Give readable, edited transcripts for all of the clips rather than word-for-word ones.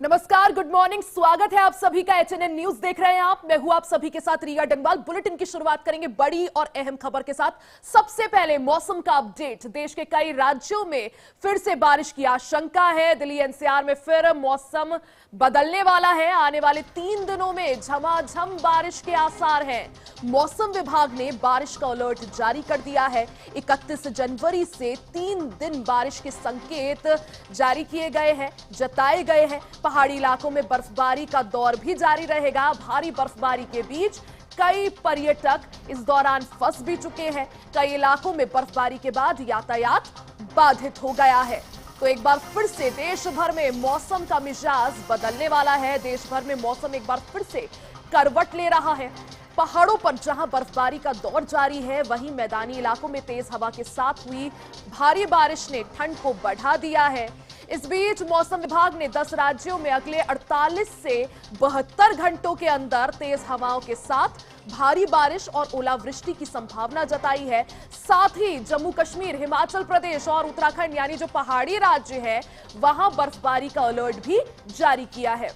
नमस्कार, good morning. स्वागत है आप सभी का। एचएनएन न्यूज देख रहे हैं आप। मैं हूं आप सभी के साथ रिया डंगवाल। बुलेटिन की शुरुआत करेंगे बड़ी और अहम खबर के साथ। सबसे पहले मौसम का अपडेट। देश के कई राज्यों में फिर से बारिश की आशंका है। दिल्ली एनसीआर में फिर मौसम बदलने वाला है। आने वाले 3 दिनों में झमाझम बारिश के आसार हैं। मौसम विभाग ने बारिश का अलर्ट जारी कर दिया है। 31 जनवरी से 3 दिन बारिश के संकेत जारी किए गए हैं, जताए गए हैं। पहाड़ी इलाकों में बर्फबारी का दौर भी जारी रहेगा। भारी बर्फबारी के बीच कई पर्यटक इस दौरान फंस भी चुके हैं। कई इलाकों में बर्फबारी के बाद यातायात बाधित हो गया है। तो एक बार फिर से देश भर में मौसम का मिजाज बदलने वाला है। देश भर में मौसम एक बार फिर से करवट ले रहा है। पहाड़ों पर जहां बर्फबारी का दौर जारी है, वहीं मैदानी इलाकों में तेज हवा के साथ हुई भारी बारिश ने ठंड को बढ़ा दिया है। इस बीच मौसम विभाग ने 10 राज्यों में अगले 48 से 72 घंटों के अंदर तेज हवाओं के साथ भारी बारिश और ओलावृष्टि की संभावना जताई है। साथ ही जम्मू कश्मीर, हिमाचल प्रदेश और उत्तराखंड यानी जो पहाड़ी राज्य है, वहां बर्फबारी का अलर्ट भी जारी किया है।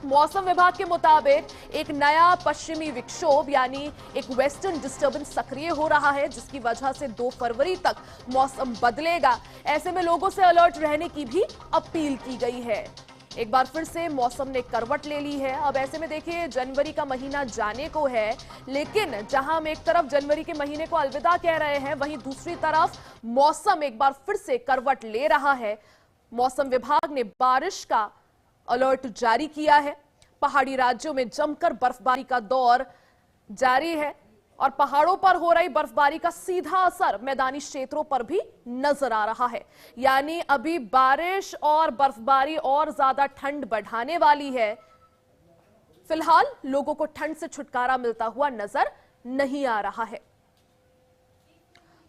मौसम विभाग के मुताबिक एक नया पश्चिमी विक्षोभ यानी एक वेस्टर्न डिस्टर्बेंस सक्रिय हो रहा है, जिसकी वजह से 2 फरवरी तक मौसम बदलेगा। ऐसे में लोगों से अलर्ट रहने की भी अपील की गई है। एक बार फिर से मौसम ने करवट ले ली है। अब ऐसे में देखिए, जनवरी का महीना जाने को है, लेकिन जहां हम एक तरफ जनवरी के महीने को अलविदा कह रहे हैं, वहीं दूसरी तरफ मौसम एक बार फिर से करवट ले रहा है। मौसम विभाग ने बारिश का अलर्ट जारी किया है। पहाड़ी राज्यों में जमकर बर्फबारी का दौर जारी है और पहाड़ों पर हो रही बर्फबारी का सीधा असर मैदानी क्षेत्रों पर भी नजर आ रहा है। यानी अभी बारिश और बर्फबारी और ज्यादा ठंड बढ़ाने वाली है। फिलहाल लोगों को ठंड से छुटकारा मिलता हुआ नजर नहीं आ रहा है।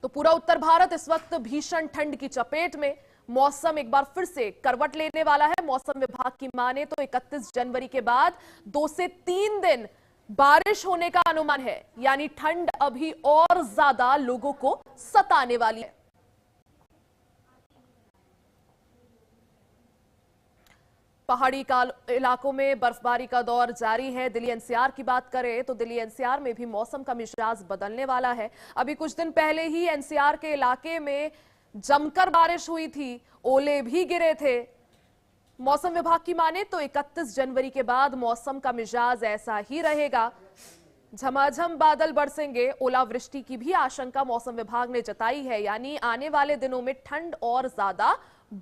तो पूरा उत्तर भारत इस वक्त भीषण ठंड की चपेट में। मौसम एक बार फिर से करवट लेने वाला है। मौसम विभाग की माने तो 31 जनवरी के बाद 2 से 3 दिन बारिश होने का अनुमान है। यानी ठंड अभी और ज्यादा लोगों को सताने वाली है। पहाड़ी इलाकों में बर्फबारी का दौर जारी है। दिल्ली एनसीआर की बात करें तो दिल्ली एनसीआर में भी मौसम का मिजाज बदलने वाला है। अभी कुछ दिन पहले ही एनसीआर के इलाके में जमकर बारिश हुई थी, ओले भी गिरे थे। मौसम विभाग की माने तो 31 जनवरी के बाद मौसम का मिजाज ऐसा ही रहेगा। झमाझम बादल बरसेंगे। ओलावृष्टि की भी आशंका मौसम विभाग ने जताई है। यानी आने वाले दिनों में ठंड और ज्यादा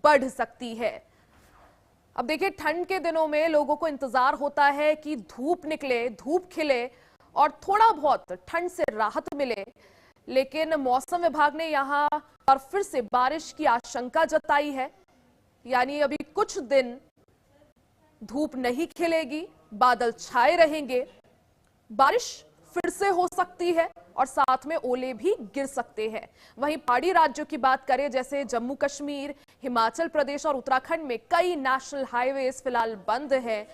बढ़ सकती है। अब देखिए, ठंड के दिनों में लोगों को इंतजार होता है कि धूप निकले, धूप खिले और थोड़ा बहुत ठंड से राहत मिले। लेकिन मौसम विभाग ने यहां पर फिर से बारिश की आशंका जताई है। यानी अभी कुछ दिन धूप नहीं खिलेगी, बादल छाए रहेंगे, बारिश फिर से हो सकती है और साथ में ओले भी गिर सकते हैं। वहीं पहाड़ी राज्यों की बात करें, जैसे जम्मू कश्मीर, हिमाचल प्रदेश और उत्तराखंड में कई नेशनल हाईवेज फिलहाल बंद हैं।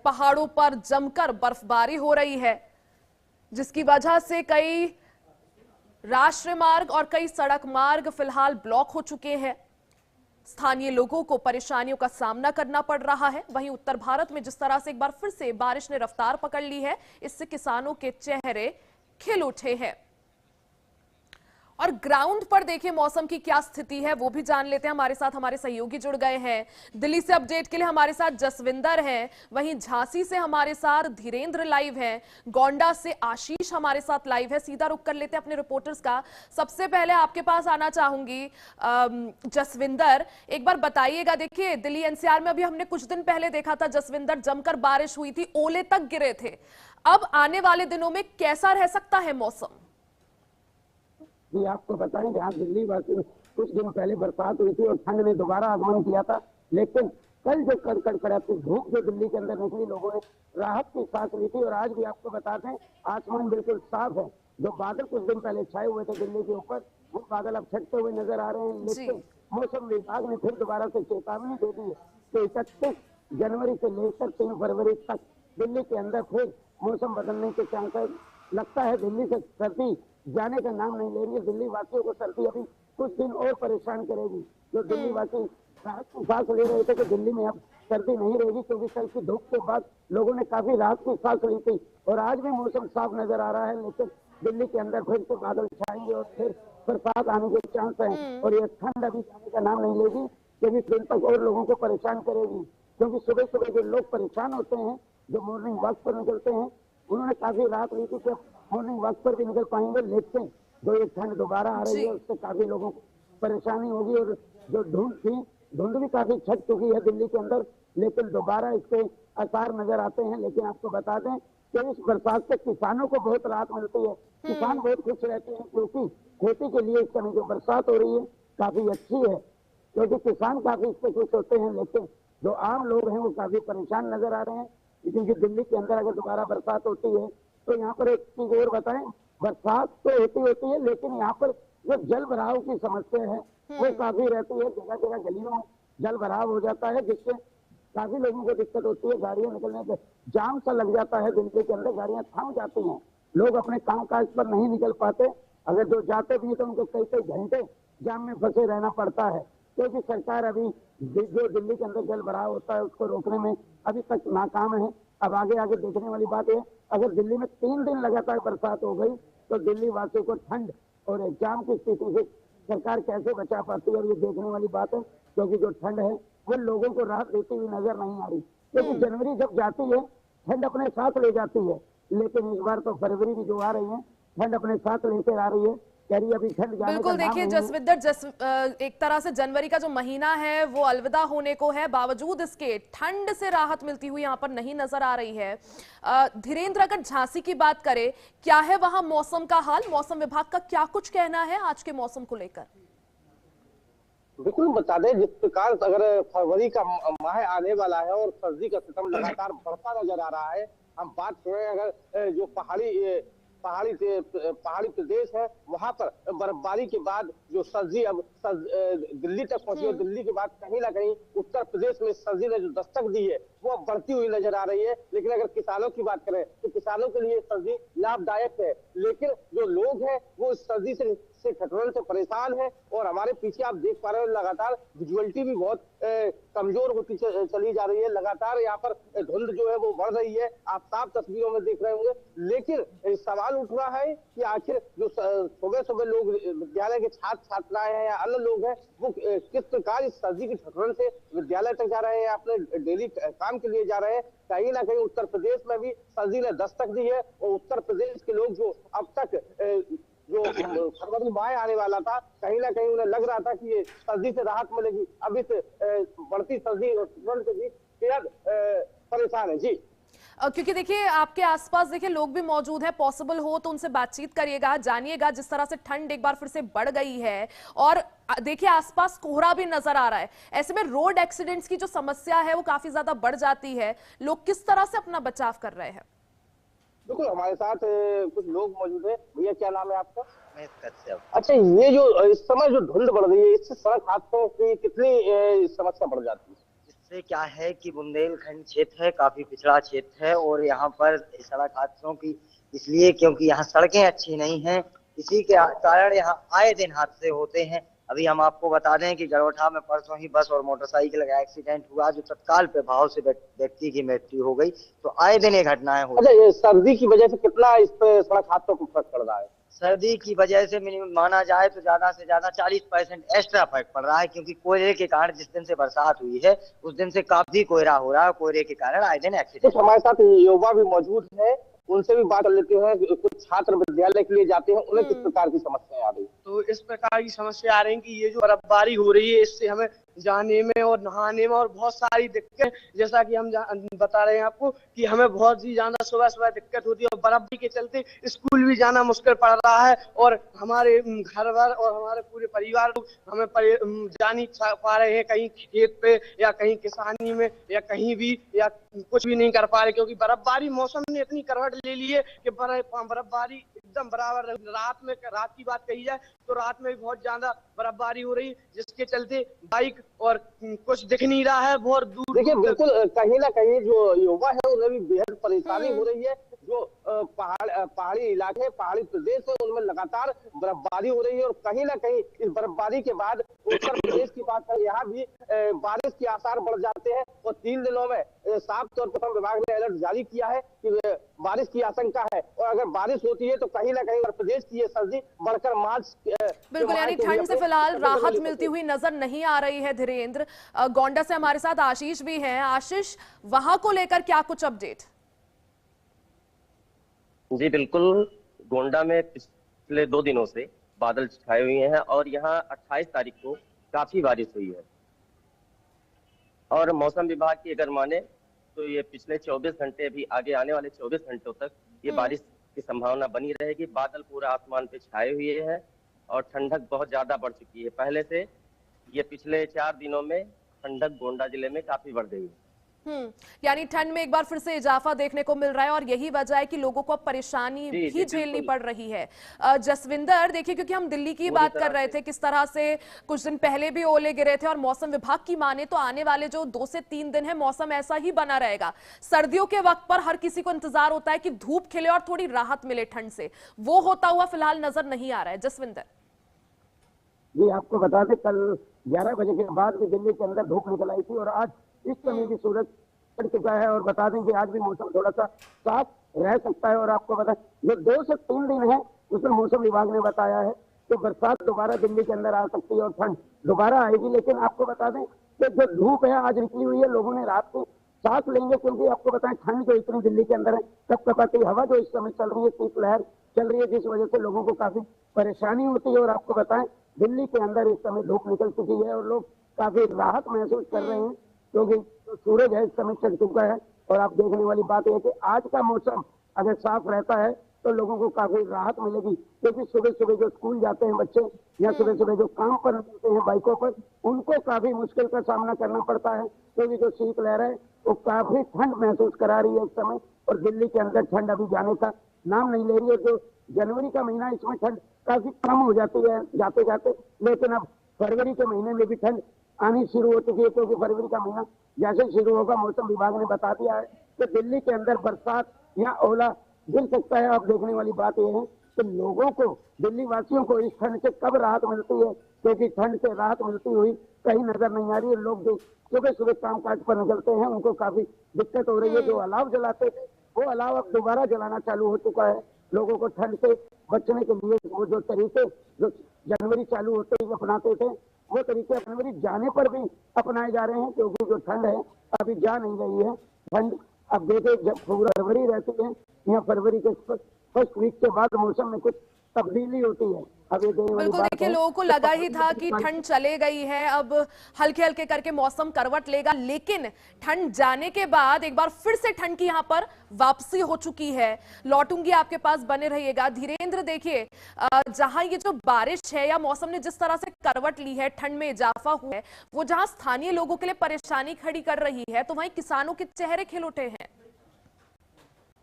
पहाड़ों पर जमकर बर्फबारी हो रही है, जिसकी वजह से कई राष्ट्रीय मार्ग और कई सड़क मार्ग फिलहाल ब्लॉक हो चुके हैं। स्थानीय लोगों को परेशानियों का सामना करना पड़ रहा है। वहीं उत्तर भारत में जिस तरह से एक बार फिर से बारिश ने रफ्तार पकड़ ली है, इससे किसानों के चेहरे खिल उठे हैं। और ग्राउंड पर देखिए मौसम की क्या स्थिति है, वो भी जान लेते हैं। हमारे साथ हमारे सहयोगी जुड़ गए हैं। दिल्ली से अपडेट के लिए हमारे साथ जसविंदर हैं, वहीं झांसी से हमारे साथ धीरेन्द्र लाइव हैं, गोंडा से आशीष हमारे साथ लाइव है। सीधा रुख कर लेते हैं अपने रिपोर्टर्स का। सबसे पहले आपके पास आना चाहूंगी जसविंदर, एक बार बताइएगा। देखिए, दिल्ली एनसीआर में अभी हमने कुछ दिन पहले देखा था जसविंदर, जमकर बारिश हुई थी, ओले तक गिरे थे। अब आने वाले दिनों में कैसा रह सकता है मौसम? जी, आपको बताएं कि आज दिल्ली वासी कुछ दिन पहले बरसात हुई थी और ठंड ने दोबारा आगमन किया था। लेकिन कल जो कड़कड़ाती धूप जो दिल्ली के अंदर निकली, लोगों ने राहत की सांस ली थी। और आज भी आपको बताते हैं, आसमान बिल्कुल साफ है। जो बादल कुछ दिन पहले छाए हुए थे दिल्ली के ऊपर, वो बादल अब छटते हुए नजर आ रहे हैं। लेकिन मौसम विभाग ने फिर दोबारा से चेतावनी दे दी है कि 31 जनवरी से लेकर 3 फरवरी तक दिल्ली के अंदर फिर मौसम बदलने के चांसेस लगता है। दिल्ली से सर्दी जाने का नाम नहीं ले रही है। दिल्ली वासियों को सर्दी अभी कुछ दिन और परेशान करेगी। जो दिल्ली वासी राहत की सांस ले रहे थे कि दिल्ली में अब सर्दी नहीं रहेगी, क्योंकि कल की धूप के बाद लोगों ने काफी राहत की सांस ली थी। और आज भी मौसम साफ नजर आ रहा है, लेकिन दिल्ली के अंदर फिर से बादल छाएंगे और फिर बरसात आने के चांस हैं। और ये ठंड अभी जाने का नाम नहीं लेगी, क्योंकि दिन तक और लोगों को परेशान करेगी। क्योंकि सुबह सुबह जो लोग परेशान होते हैं, जो मॉर्निंग वॉक पर निकलते हैं, उन्होंने काफी राहत ली थी कि मॉर्निंग वॉक पर भी निकल पाएंगे, लेकिन जो ये ठंड दोबारा आ रही है उससे काफी लोगों को परेशानी होगी। और जो धुंध थी, धुंध भी काफी छट चुकी है दिल्ली के अंदर, लेकिन दोबारा इसके आसार नजर आते हैं। लेकिन आपको बता दें कि इस बरसात से किसानों को बहुत राहत मिलती है, किसान बहुत खुश रहते हैं, क्योंकि खेती के लिए इस समय जो बरसात हो रही है काफी अच्छी है, क्योंकि किसान काफी इससे खुश होते हैं। लेकिन जो आम लोग हैं वो काफी परेशान नजर आ रहे हैं, क्योंकि दिल्ली के अंदर अगर दोबारा बरसात होती है तो यहाँ पर एक चीज और बताएं, बरसात तो होती है, लेकिन यहाँ पर जो जल भराव की समस्या है वो काफी रहती है। जगह जगह गलियों में जल भराव हो जाता है, जिससे काफी लोगों को दिक्कत होती है। गाड़ियां निकलने से जाम सा लग जाता है, दिल्ली के अंदर गाड़ियां थम जाती हैं, लोग अपने काम काज पर नहीं निकल पाते। अगर जो जाते भी तो उनको कई कई घंटे जाम में फंसे रहना पड़ता है, क्योंकि सरकार अभी जो दिल्ली के अंदर जल भराव होता है उसको रोकने में अभी तक नाकाम है। अब आगे आगे देखने वाली बात है, अगर दिल्ली में 3 दिन लगातार बरसात हो गई तो दिल्ली वासियों को ठंड और एग्जाम की स्थिति से सरकार कैसे बचा पाती है, और ये देखने वाली बात है। क्योंकि जो ठंड है वो लोगों को राहत देती हुई नजर नहीं आ रही, क्योंकि जनवरी जब जाती है ठंड अपने साथ ले जाती है, लेकिन इस बार तो फरवरी भी जो आ रही है ठंड अपने साथ लेकर आ रही है। कह रही अभी ठंड जाने का बिल्कुल, नाम देखिए नहीं है। जसविंदर, एक तरह से जनवरी का जो महीना है वो अलविदा होने को है, बावजूद इसके ठंड से राहत मिलती हुई यहाँ पर नहीं नजर आ रही है। धीरेन्द्र, अगर झांसी की बात करें, क्या है वहां मौसम का हाल? मौसम विभाग का क्या कुछ कहना है आज के मौसम को लेकर? बिल्कुल बता दें, जिस प्रकार अगर फरवरी का माह आने वाला है और सर्दी का सितम लगातार बढ़ता नजर आ रहा है। हम बात करें अगर जो पहाड़ी प्रदेश है, वहां पर बर्फबारी के बाद जो सर्दी अब दिल्ली तक पहुंची है। दिल्ली के बाद कहीं ना कहीं उत्तर प्रदेश में सर्दी ने जो दस्तक दी है वो अब बढ़ती हुई नजर आ रही है। लेकिन अगर किसानों की बात करें तो किसानों के लिए सर्दी लाभदायक है, लेकिन जो लोग हैं वो इस सर्दी से ठठुरन से परेशान है। और हमारे पीछे आप देख पा रहे हो लगातार विजुअलिटी भी बहुत कमजोर होती चली जा रही है। लगातार यहाँ पर धुंध जो है वो बढ़ रही है, आप साफ तस्वीरों में देख रहे होंगे। लेकिन सवाल उठ रहा है कि आखिर जो सुबह सुबह लोग विद्यालय के छात्र छात्राएं हैं या अन्य लोग हैं, वो किस प्रकार इस सर्दी की ठठुरन से विद्यालय तक जा रहे हैं, अपने डेली काम के लिए जा रहे हैं। कहीं ना कहीं उत्तर प्रदेश में भी सर्दी ने दस्तक दी है, और उत्तर प्रदेश के लोग जो अब तक जो फरवरी माह आने वाला था, कहीं ना कहीं उन्हें लग रहा था कि ये सर्दी से राहत मिलेगी, अब इस बढ़ती सर्दी और ठंड से भी बेहद परेशान है। जी, क्योंकि देखिए आपके आसपास देखिए लोग भी मौजूद हैं, पॉसिबल हो तो उनसे बातचीत करिएगा, जानिएगा जिस तरह से ठंड एक बार फिर से बढ़ गई है। और देखिए आसपास कोहरा भी नजर आ रहा है, ऐसे में रोड एक्सीडेंट्स की जो समस्या है वो काफी ज्यादा बढ़ जाती है। लोग किस तरह से अपना बचाव कर रहे हैं? बिल्कुल, हमारे साथ कुछ लोग मौजूद है। भैया, क्या नाम है आपका? अच्छा, ये जो इस समय जो धुंध बढ़ रही है, इससे सड़क हादसों की कितनी समस्या बढ़ जाती है? इससे क्या है कि बुंदेलखंड क्षेत्र है, काफी पिछड़ा क्षेत्र है, और यहाँ पर सड़क हादसों की इसलिए क्योंकि यहाँ सड़कें अच्छी नहीं हैं, इसी के कारण यहाँ आए दिन हादसे होते हैं। अभी हम आपको बता दें कि गरोठा में परसों ही बस और मोटरसाइकिल का एक्सीडेंट हुआ, जो तत्काल प्रभाव से व्यक्ति की मृत्यु हो गई। तो आए दिन ये घटनाएं होती हैं। अच्छा, ये सर्दी की वजह से कितना इस पे सड़क हादसों को फर्क पड़ रहा है? सर्दी की वजह से मिनिमम माना जाए तो ज्यादा से ज्यादा 40% एक्स्ट्रा फर्क पड़ रहा है, क्योंकि कोयले के कारण जिस दिन से बरसात हुई है उस दिन से काफी कोहरा हो रहा है, कोहरे के कारण आए दिन एक्सीडेंट। कुछ हमारे साथ युवा भी मौजूद है, उनसे भी बात कर लेते हैं। कुछ छात्र विद्यालय के लिए जाते हैं, उन्हें किस प्रकार की समस्याएं आ रही? तो इस प्रकार की समस्या आ रही है कि ये जो बर्फबारी हो रही है इससे हमें जाने में और नहाने में और बहुत सारी दिक्कत, जैसा कि हम बता रहे हैं आपको कि हमें बहुत ही ज्यादा सुबह सुबह दिक्कत होती है, और बर्फबारी के चलते स्कूल भी जाना मुश्किल पड़ रहा है, और हमारे घर भर और हमारे पूरे परिवार लोग हमें जा नहीं पा रहे हैं कहीं खेत पे या कहीं किसानी में या कहीं भी, या कुछ भी नहीं कर पा रहे, क्योंकि बर्फबारी मौसम ने इतनी करवट ले ली है कि बर्फबारी एकदम बराबर। रात की बात कही जाए तो रात में भी बहुत ज्यादा बर्फबारी हो रही है, जिसके चलते बाइक और कुछ दिख नहीं रहा है बहुत दूर। देखिए, बिल्कुल कहीं ना कहीं जो युवा है उन्हें भी बेहद परेशानी हो रही है। जो पहाड़ी इलाके, पहाड़ी प्रदेश है, उनमें लगातार बर्फबारी हो रही है। और कहीं ना कहीं इस बर्फबारी के बाद उत्तर प्रदेश की बात है, यहाँ भी बारिश के आसार बढ़ जाते हैं। और 3 दिनों में साफ तौर पर विभाग ने अलर्ट जारी किया है कि बारिश की आशंका है। और अगर बारिश होती है तो कहीं ना कहीं उत्तर प्रदेश की ये सर्दी बढ़कर मार्च बिल्कुल, यानी ठंड से फिलहाल राहत मिलती हुई नजर नहीं आ रही है। धीरेन्द्र, गोंडा से हमारे साथ आशीष भी हैं। आशीष, वहां को लेकर क्या कुछ अपडेट? जी बिल्कुल, गोंडा में पिछले 2 दिनों से बादल छाए हुए हैं और यहाँ 28 तारीख को काफी बारिश हुई है। और मौसम विभाग की अगर माने तो ये पिछले 24 घंटे, अभी आगे आने वाले 24 घंटों तक ये बारिश की संभावना बनी रहेगी। बादल पूरा आसमान पे छाए हुए हैं और ठंडक बहुत ज्यादा बढ़ चुकी है। पहले से ये पिछले 4 दिनों में ठंडक गोंडा जिले में काफी बढ़ गई है। यानी ठंड में एक बार फिर से इजाफा देखने को मिल रहा है और यही वजह है कि लोगों को अब परेशानी भी झेलनी पड़ रही है। जसविंदर, देखिए, क्योंकि हम दिल्ली की बात कर रहे थे, किस तरह से कुछ दिन पहले भी ओले गिरे थे और मौसम विभाग की माने तो आने वाले जो 2 से 3 दिन है मौसम ऐसा ही बना रहेगा। सर्दियों के वक्त पर हर किसी को इंतजार होता है कि धूप खिले और थोड़ी राहत मिले ठंड से, वो होता हुआ फिलहाल नजर नहीं आ रहा है। जसविंदर जी, आपको बता दें, कल 11 बजे के बाद भी दिल्ली के अंदर धूप निकल आई थी और आज इस समय भी सूरज चढ़ चुका है। और बता दें कि आज भी मौसम थोड़ा सा साफ रह सकता है। और आपको बता, जो 2 से 3 दिन है उसमें मौसम विभाग ने बताया है कि बरसात दोबारा दिल्ली के अंदर आ सकती है और ठंड दोबारा आएगी। लेकिन आपको बता दें कि जो धूप है आज निकली हुई है, लोगों ने रात को सांस लेंगे, क्योंकि आपको बताएं ठंड जो इतनी दिल्ली के अंदर है, कपकपाती हवा जो इस समय चल रही है, शीतलहर चल रही है, जिस वजह से लोगों को काफी परेशानी होती है। और आपको बताएं दिल्ली के अंदर इस समय धूप निकल चुकी है और लोग काफी राहत महसूस कर रहे हैं, क्योंकि सूरज है इस समय चढ़ चुका है। और आप देखने वाली बात यह है कि आज का मौसम अगर साफ रहता है तो लोगों को काफी राहत मिलेगी, क्योंकि सुबह सुबह जो स्कूल जाते हैं बच्चे या सुबह सुबह जो काम पर निकलते हैं बाइकों पर, उनको काफी मुश्किल का सामना करना पड़ता है, क्योंकि जो शीतलहर है वो काफी ठंड महसूस करा रही है इस समय। और दिल्ली के अंदर ठंड अभी जाने का नाम नहीं ले रही है। जो जनवरी का महीना, इसमें ठंड काफी कम हो जाती है जाते जाते, लेकिन अब फरवरी के महीने में भी ठंड आनी शुरू हो चुकी है, क्योंकि फरवरी का महीना जैसे शुरू होगा, मौसम विभाग ने बता दिया है कि दिल्ली के अंदर बरसात या ओला गिर सकता है। अब देखने वाली बात यह है कि लोगों को, दिल्ली वासियों को इस ठंड से कब राहत मिलती है, क्योंकि ठंड से राहत मिलती हुई कहीं नजर नहीं आ रही है। लोग जो सुबह सुबह काम काज पर निकलते हैं उनको काफी दिक्कत हो रही है। जो अलाव जलाते थे वो अलाव अब दोबारा जलाना चालू हो चुका है। लोगों को ठंड से बचने के लिए वो जो तरीके जो जनवरी चालू होते ही अपनाते थे, वो तरीके जनवरी जाने पर भी अपनाए जा रहे हैं, क्योंकि जो ठंड है अभी जा नहीं रही है। ठंड अब देखे, जब फरवरी रहती है या फरवरी के फर्स्ट वीक के बाद मौसम में कुछ तब्दीली होती है। बिल्कुल, देखिए, लोगों को लगा ही था कि ठंड चले गई है, अब हल्के हल्के करके मौसम करवट लेगा, लेकिन ठंड जाने के बाद एक बार फिर से ठंड की यहाँ पर वापसी हो चुकी है। लौटूंगी आपके पास, बने रहिएगा। धीरेन्द्र, देखिए, जहां ये जो बारिश है या मौसम ने जिस तरह से करवट ली है, ठंड में इजाफा हुआ है, वो जहां स्थानीय लोगों के लिए परेशानी खड़ी कर रही है, तो वहीं किसानों के चेहरे खिल उठे हैं।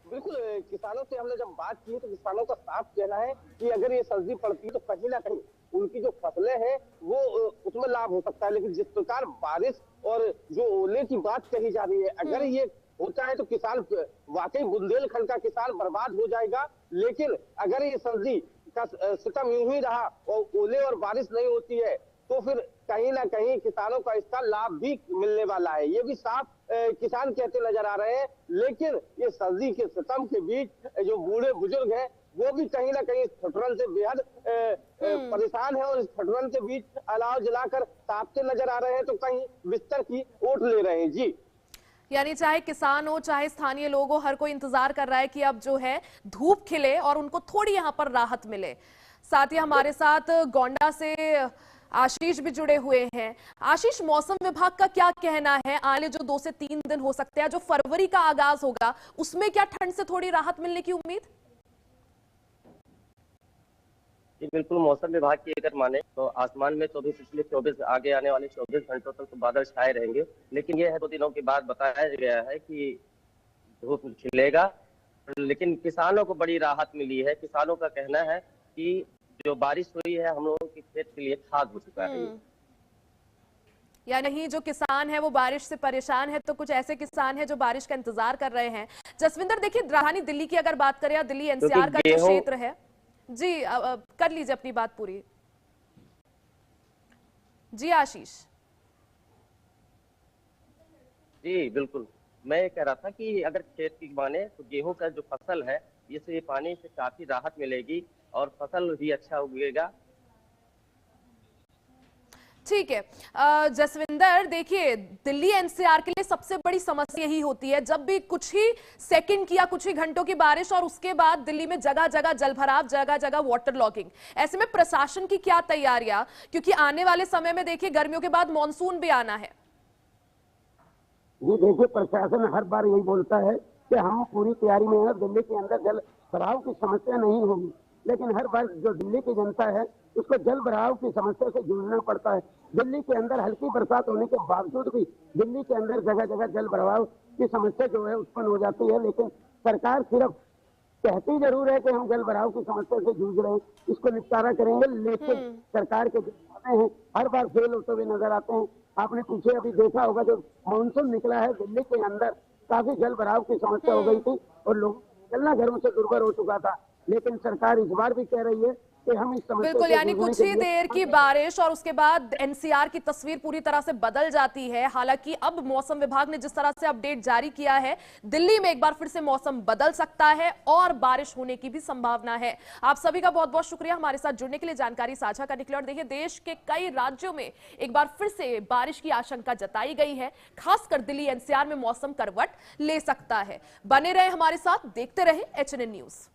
बिल्कुल, किसानों से हमने जब बात की तो किसानों का साफ कहना है कि अगर ये सर्दी पड़ती है तो कहीं ना कहीं उनकी जो फसलें हैं वो उसमें लाभ हो सकता है। लेकिन जिस प्रकार बारिश और जो ओले की बात कही जा रही है, अगर ये होता है तो किसान वाकई बुंदेलखंड का किसान बर्बाद हो जाएगा। लेकिन अगर ये सर्दी का सितम यूं ही रहा और ओले और बारिश नहीं होती है तो फिर कहीं ना कहीं किसानों का इसका लाभ भी मिलने वाला है, ये भी साफ किसान कहते नजर आ रहे हैं। लेकिन ये सर्दी के सितम के बीच जो बूढ़े बुजुर्ग हैं वो भी कहीं ना कहीं इस ठठुरन से बेहद परेशान है और इस ठठुरन के बीच अलाव जलाकर तापते नजर आ रहे हैं, तो कहीं बिस्तर की ओट ले रहे हैं। जी, यानी चाहे किसान हो चाहे स्थानीय लोग हो, हर कोई इंतजार कर रहा है कि अब जो है धूप खिले और उनको थोड़ी यहाँ पर राहत मिले। साथ ही हमारे साथ गोंडा से आशीष भी जुड़े हुए हैं। आशीष, मौसम विभाग का क्या कहना है, आने जो 2 से 3 दिन हो सकते हैं, जो फरवरी का आगाज होगा, उसमें क्या ठंड से थोड़ी राहत मिलने की उम्मीद? जी बिल्कुल, मौसम विभाग की अगर माने तो आसमान में तो भी पिछले 24 आगे आने वाले 24 घंटों तक तो बादल छाए रहेंगे। लेकिन यह है 2 दिनों के बाद बताया गया है कि धूप खिलेगा। लेकिन किसानों को बड़ी राहत मिली है। किसानों का कहना है कि जो बारिश हुई है हम लोगों के खेत के लिए खाद हो चुका है। या नहीं जो किसान है वो बारिश से परेशान है, तो कुछ ऐसे किसान हैं जो बारिश का इंतजार कर रहे हैं। जसविंदर देखिए, राजधानी दिल्ली की अगर बात करें या दिल्ली एनसीआर का जो क्षेत्र है जी, कर लीजिए अपनी बात पूरी जी आशीष। जी बिल्कुल, मैं ये कह रहा था कि अगर खेत की माने तो गेहूं का जो फसल है इससे पानी से काफी राहत मिलेगी और फसल भी अच्छा उगेगा। ठीक है जसविंदर, देखिए दिल्ली एनसीआर के लिए सबसे बड़ी समस्या यही होती है जब भी कुछ ही सेकंड की या कुछ ही घंटों की बारिश और उसके बाद दिल्ली में जगह जगह जलभराव, जगह जगह वाटर लॉगिंग। ऐसे में प्रशासन की क्या तैयारियां, क्योंकि आने वाले समय में देखिए गर्मियों के बाद मानसून भी आना है। जी देखिए, प्रशासन हर बार यही बोलता है कि हम पूरी तैयारी में हैं, दिल्ली के अंदर जल भराव की समस्या नहीं होगी, लेकिन हर बार जो दिल्ली की जनता है उसको जल भराव की समस्या से जूझना पड़ता है। दिल्ली के अंदर हल्की बरसात होने के बावजूद भी दिल्ली के अंदर जगह जगह जल भराव की समस्या जो है उत्पन्न हो जाती है, लेकिन सरकार सिर्फ कहती जरूर है कि हम जल भराव की समस्या से जूझ रहे हैं, इसको निपटारा करेंगे, लेकिन सरकार के जो वादे हैं हर बार फेल होते हुए नजर आते हैं। आपने पीछे अभी देखा होगा, जो मानसून निकला है दिल्ली के अंदर काफी जल भराव की समस्या हो गई थी और लोग निकलना घरों से दुर्भर हो चुका था, लेकिन सरकार इस बार भी कह रही है कि हम इस समस्या बिल्कुल, यानी कुछ ही देर की बारिश और उसके बाद एनसीआर की तस्वीर पूरी तरह से बदल जाती है। हालांकि अब मौसम विभाग ने जिस तरह से अपडेट जारी किया है, दिल्ली में एक बार फिर से मौसम बदल सकता है और बारिश होने की भी संभावना है। आप सभी का बहुत बहुत शुक्रिया हमारे साथ जुड़ने के लिए, जानकारी साझा करने के लिए। और देखिए, देश के कई राज्यों में एक बार फिर से बारिश की आशंका जताई गई है, खासकर दिल्ली एनसीआर में मौसम करवट ले सकता है। बने रहे हमारे साथ, देखते रहे HNN न्यूज।